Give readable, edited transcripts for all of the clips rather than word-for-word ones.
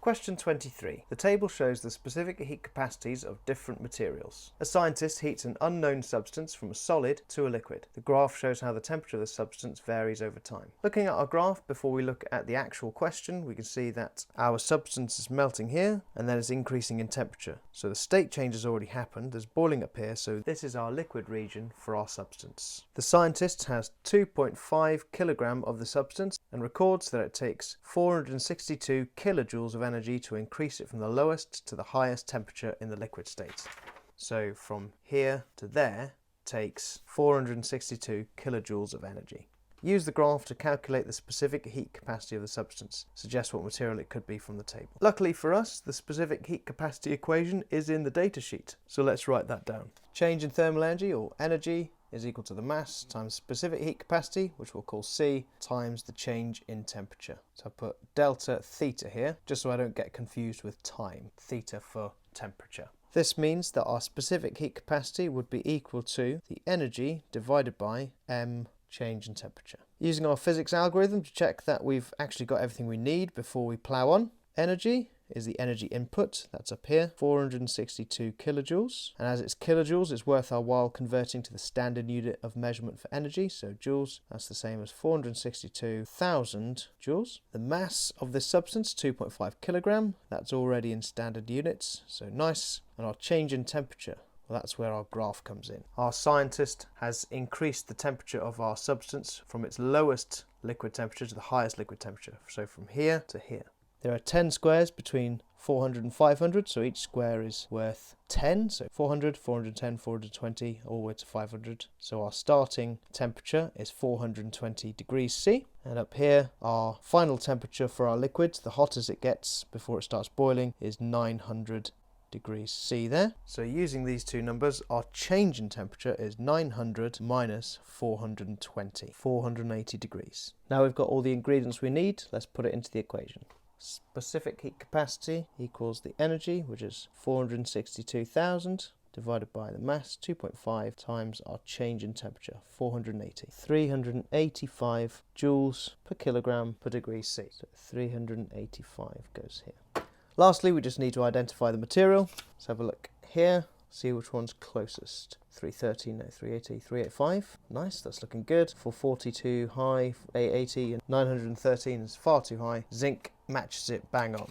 Question 23. The table shows the specific heat capacities of different materials. A scientist heats an unknown substance from a solid to a liquid. The graph shows how the temperature of the substance varies over time. Looking at our graph before we look at the actual question, we can see that our substance is melting here and then it's increasing in temperature. So the state change has already happened. There's boiling up here, so this is our liquid region for our substance. The scientist has 2.5 kilogram of the substance and records that it takes 462 kilojoules of energy to increase it from the lowest to the highest temperature in the liquid state. So from here to there takes 462 kilojoules of energy. Use the graph to calculate the specific heat capacity of the substance. Suggest what material it could be from the table. Luckily for us, the specific heat capacity equation is in the datasheet, so let's write that down. Change in thermal energy, or energy, is equal to the mass times specific heat capacity, which we'll call C, times the change in temperature. So I put delta theta here, just so I don't get confused with time. Theta for temperature. This means that our specific heat capacity would be equal to the energy divided by m change in temperature. Using our physics algorithm to check that we've actually got everything we need before we plow on, energy is the energy input, that's up here, 462 kilojoules. And as it's kilojoules, it's worth our while converting to the standard unit of measurement for energy, so joules, that's the same as 462,000 joules. The mass of this substance, 2.5 kilogram, that's already in standard units, so nice. And our change in temperature, well, that's where our graph comes in. Our scientist has increased the temperature of our substance from its lowest liquid temperature to the highest liquid temperature, so from here to here. There are 10 squares between 400 and 500, so each square is worth 10, so 400, 410, 420, all the way to 500. So our starting temperature is 420 degrees C. And up here, our final temperature for our liquid, the hottest it gets before it starts boiling, is 900 degrees C there. So using these two numbers, our change in temperature is 900 minus 420, 480 degrees. Now we've got all the ingredients we need, let's put it into the equation. Specific heat capacity equals the energy, which is 462,000, divided by the mass, 2.5, times our change in temperature, 480. 385 joules per kilogram per degree C. So 385 goes here. Lastly, we just need to identify the material. Let's have a look here, see which one's closest. 330, no, 380, 385. Nice, that's looking good. 440 too high, 880, and 913 is far too high. Zinc matches it bang on.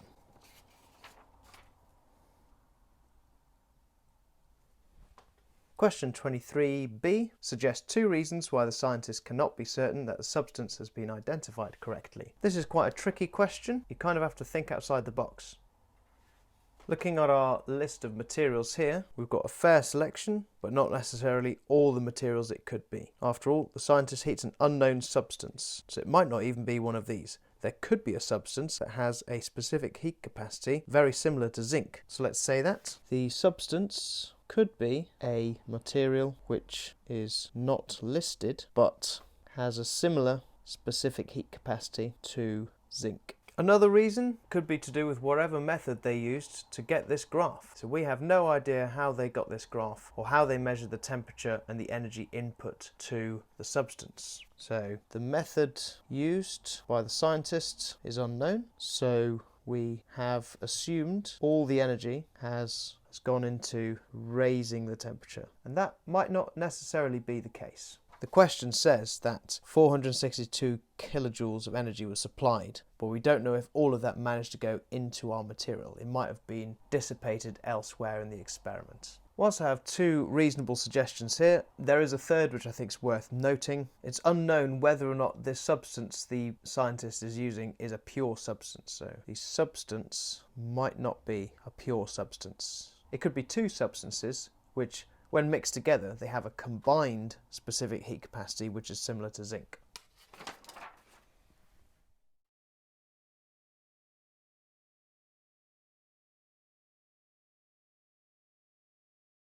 Question 23b suggests two reasons why the scientist cannot be certain that the substance has been identified correctly. This is quite a tricky question. You kind of have to think outside the box. Looking at our list of materials here, we've got a fair selection, but not necessarily all the materials it could be. After all, the scientist heats an unknown substance, so it might not even be one of these. There could be a substance that has a specific heat capacity very similar to zinc. So let's say that. The substance could be a material which is not listed, but has a similar specific heat capacity to zinc. Another reason could be to do with whatever method they used to get this graph. So we have no idea how they got this graph or how they measured the temperature and the energy input to the substance. So the method used by the scientists is unknown. So we have assumed all the energy has gone into raising the temperature. And that might not necessarily be the case. The question says that 462 kilojoules of energy was supplied, but we don't know if all of that managed to go into our material. It might have been dissipated elsewhere in the experiment. Whilst I have two reasonable suggestions here, there is a third which I think is worth noting. It's unknown whether or not this substance the scientist is using is a pure substance. So the substance might not be a pure substance. It could be two substances which, when mixed together, they have a combined specific heat capacity which is similar to zinc.